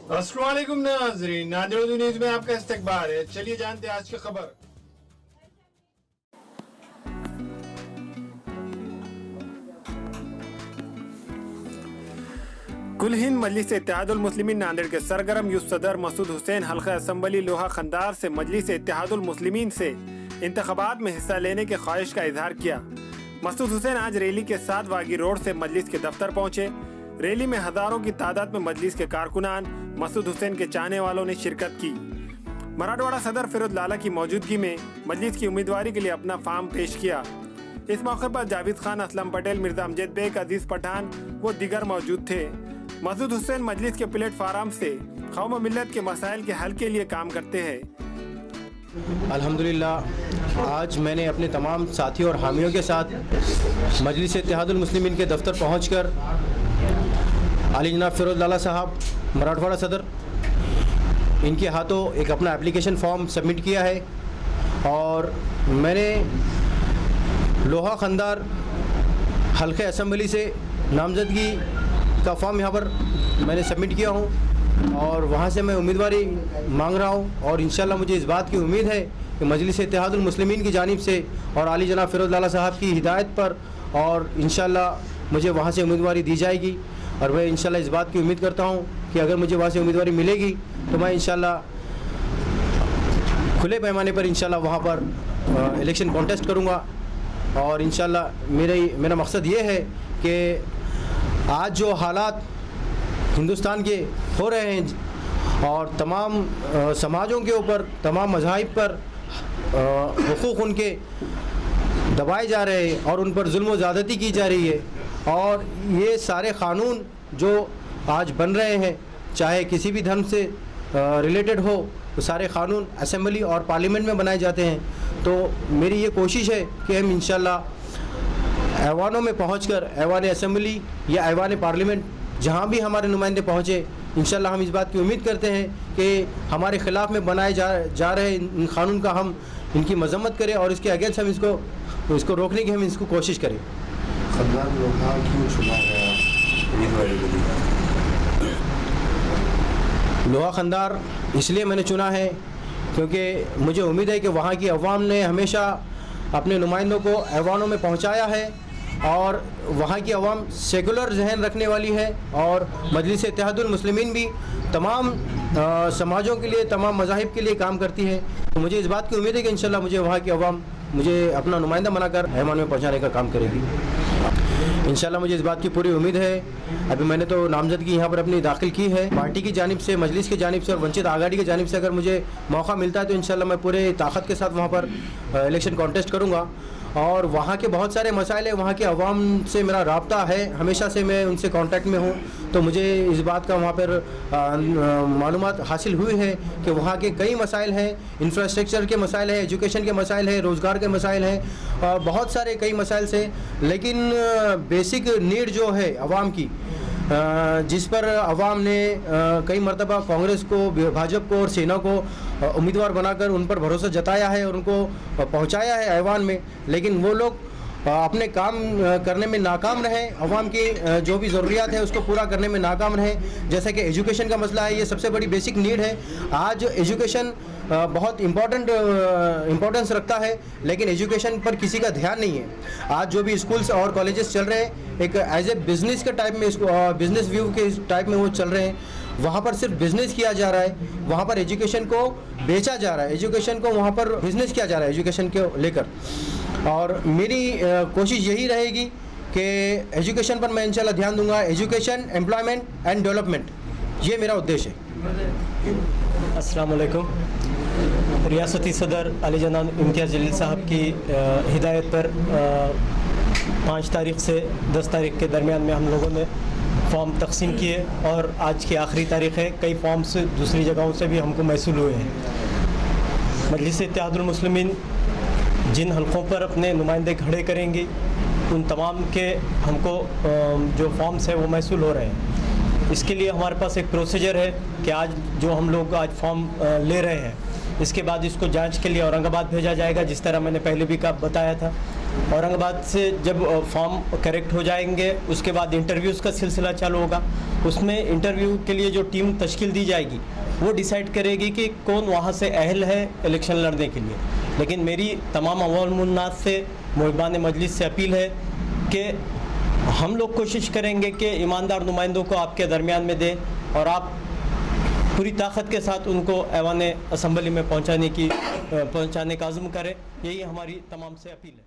अस्सलाम वालेकुम नाज़रीन, नादिर न्यूज़ में आपका इस्तकबाल है। चलिए जानते हैं आज की खबर। कुल हिंद मजलिस इत्तेहादुल मुस्लिमीन नांदेड़ के सरगर्म यूथ सदर मसूद हुसैन हल्का असम्बली लोहा खंदार से मजलिस इत्तेहादुल मुस्लिमीन से इंतखाबात में हिस्सा लेने के ख्वाहिश का इजहार किया। मसूद हुसैन आज रैली के साथ वागी रोड से मजलिस के दफ्तर पहुंचे। रैली में हजारों की तादाद में मजलिस के कारकुनान, मसूद हुसैन के चाहने वालों ने शिरकत की। मराठवाड़ा सदर फिरोज लाला की मौजूदगी में मजलिस की उम्मीदवारी के लिए अपना फार्म पेश किया। इस मौके पर जावेद खान, असलम पटेल, मिर्जा अमजद बेग, अजीज पठान व दीगर मौजूद थे। मसूद हुसैन मजलिस के प्लेटफार्म से कौम मिल्लत के मसाइल के हल के लिए काम करते हैं। अल्हम्दुलिल्लाह, आज मैंने अपने तमाम साथियों और हामियों के साथ मजलिस इत्तेहादुल मुस्लिमीन के दफ्तर पहुंचकर आली जनाब फिरोज लाला साहब मराठवाड़ा सदर, इनके हाथों एक अपना एप्लीकेशन फॉर्म सबमिट किया है और मैंने लोहा खंदार हल्के असम्बली से नामजदगी का फॉर्म यहाँ पर मैंने सबमिट किया हूँ और वहाँ से मैं उम्मीदवारी मांग रहा हूँ। और इंशाल्लाह मुझे इस बात की उम्मीद है कि मजलिस इत्तेहादुल मुस्लिमीन की जानिब से और आली जनाब फिरोज लाला साहब की हिदायत पर और इंशाल्लाह मुझे वहाँ से उम्मीदवारी दी जाएगी। और मैं इंशाल्लाह इस बात की उम्मीद करता हूँ कि अगर मुझे वहाँ से उम्मीदवारी मिलेगी तो मैं इंशाल्लाह खुले पैमाने पर इंशाल्लाह वहाँ पर इलेक्शन कॉन्टेस्ट करूँगा। और इंशाल्लाह मेरा मकसद ये है कि आज जो हालात हिंदुस्तान के हो रहे हैं और तमाम समाजों के ऊपर, तमाम मज़ाहिब पर हुकूक़ उनके दबाए जा रहे हैं और उन पर जुल्म व ज़्यादती की जा रही है। और ये सारे क़ानून जो आज बन रहे हैं, चाहे किसी भी धर्म से रिलेटेड हो, तो सारे क़ानून असेंबली और पार्लियामेंट में बनाए जाते हैं। तो मेरी ये कोशिश है कि हम इंशाल्लाह ऐवानों में पहुंचकर, ऐवान असेंबली या ऐवान पार्लियामेंट जहां भी हमारे नुमाइंदे पहुंचे, इंशाल्लाह हम इस बात की उम्मीद करते हैं कि हमारे ख़िलाफ़ में बनाए जा रहे इन क़ानून का हम इनकी मजम्मत करें और इसके अगेंस्ट हम इसको रोकने की हम इसको कोशिश करें। लोहा खंदार इसलिए मैंने चुना है क्योंकि मुझे उम्मीद है कि वहाँ की अवाम ने हमेशा अपने नुमाइंदों को ऐवानों में पहुँचाया है और वहाँ की अवाम सेकुलर जहन रखने वाली है। और मजलिस इत्तेहादुल मुस्लिमीन भी तमाम समाजों के लिए, तमाम मज़ाहिब के लिए काम करती है। तो मुझे इस बात की उम्मीद है कि इंशाल्लाह मुझे वहाँ की अवाम मुझे अपना नुमाइंदा बनाकर ऐवान में पहुँचाने का काम करेगी। इंशाल्लाह मुझे इस बात की पूरी उम्मीद है। अभी मैंने तो नामजदगी यहाँ पर अपनी दाखिल की है। पार्टी की जानिब से, मजलिस की जानिब से और वंचित आघाड़ी की जानिब से अगर मुझे मौका मिलता है तो इंशाल्लाह मैं पूरे ताकत के साथ वहाँ पर इलेक्शन कॉन्टेस्ट करूँगा। और वहाँ के बहुत सारे मसाइल हैं, वहाँ के अवाम से मेरा राब्ता है, हमेशा से मैं उनसे कांटेक्ट में हूँ। तो मुझे इस बात का वहाँ पर मालूमात हासिल हुई है कि वहाँ के कई मसाइल हैं, इंफ्रास्ट्रक्चर के मसाइल हैं, एजुकेशन के मसाइल हैं, रोज़गार के मसाइल हैं, बहुत सारे कई मसाइल से। लेकिन बेसिक नीड जो है अवाम की, जिस पर अवाम ने कई मरतबा कांग्रेस को, भाजपा को और सेना को उम्मीदवार बनाकर उन पर भरोसा जताया है और उनको पहुंचाया है ऐवान में, लेकिन वो लोग अपने काम करने में नाकाम रहे, अवाम की जो भी ज़रूरियात है उसको पूरा करने में नाकाम रहे। जैसे कि एजुकेशन का मसला है, ये सबसे बड़ी बेसिक नीड है। आज एजुकेशन बहुत इम्पोर्टेंस रखता है, लेकिन एजुकेशन पर किसी का ध्यान नहीं है। आज जो भी स्कूल्स और कॉलेजेस चल रहे हैं, एक एज ए बिज़नेस के टाइप में, इसको बिज़नेस व्यू के टाइप में वो चल रहे हैं। वहाँ पर सिर्फ बिज़नेस किया जा रहा है, वहाँ पर एजुकेशन को बेचा जा रहा है, एजुकेशन को वहाँ पर बिज़नेस किया जा रहा है एजुकेशन को लेकर। और मेरी कोशिश यही रहेगी कि एजुकेशन पर मैं इंशाल्लाह ध्यान दूंगा। एजुकेशन, एम्प्लॉयमेंट एंड डेवलपमेंट, ये मेरा उद्देश्य है। अस्सलाम वालेकुम। रियासती सदर अली जनाब इम्तियाज़ जलील साहब की हिदायत पर 5 तारीख़ से 10 तारीख़ के दरमियान में हम लोगों ने फॉर्म तकसीम किए और आज की आखिरी तारीख़ है। कई फॉर्म्स दूसरी जगहों से भी हमको मौसूल हुए हैं। मजलिस इत्तेहादुल मुस्लिमीन जिन हलकों पर अपने नुमाइंदे खड़े करेंगी, उन तमाम के हमको जो फॉर्म्स हैं वो मौसूल हो रहे हैं। इसके लिए हमारे पास एक प्रोसीजर है कि आज जो हम लोग आज फॉर्म ले रहे हैं, इसके बाद इसको जांच के लिए औरंगाबाद भेजा जाएगा, जिस तरह मैंने पहले भी बताया था। औरंगाबाद से जब फॉर्म करेक्ट हो जाएंगे उसके बाद इंटरव्यूज़ का सिलसिला चालू होगा। उसमें इंटरव्यू के लिए जो टीम तश्कील दी जाएगी वो डिसाइड करेगी कि कौन वहाँ से अहल है इलेक्शन लड़ने के लिए। लेकिन मेरी तमाम अवामुन्नास से, मुहिबान मजलिस से अपील है कि हम लोग कोशिश करेंगे कि ईमानदार नुमाइंदों को आपके दरमियान में दें और आप पूरी ताकत के साथ उनको ऐवान असम्बली में पहुंचाने का अज़्म करें। यही हमारी तमाम से अपील है।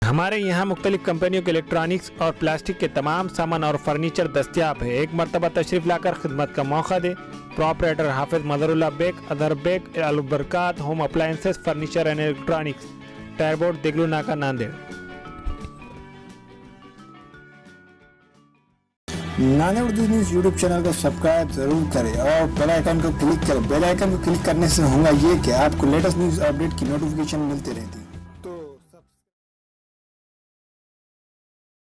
हमारे यहाँ मुख्तलिफ कंपनियों के इलेक्ट्रॉनिक्स और प्लास्टिक के तमाम सामान और फर्नीचर दस्तियाब है। एक मरतबा तशरीफ़ लाकर खिदमत का मौका दे। Proprietor Hafiz Madarullah Baig, Athar Baig, Albarkat home appliances, furniture and electronics, टायरबोर्ड, Deglur Naka, Nanded. Nanded Urdu news YouTube channel को सब्सक्राइब जरूर करें और बेल आइकन को क्लिक करें। बेल आइकन को क्लिक करने से होगा ये कि आपको लेटेस्ट न्यूज़ अपडेट की नोटिफिकेशन मिलती रहती है।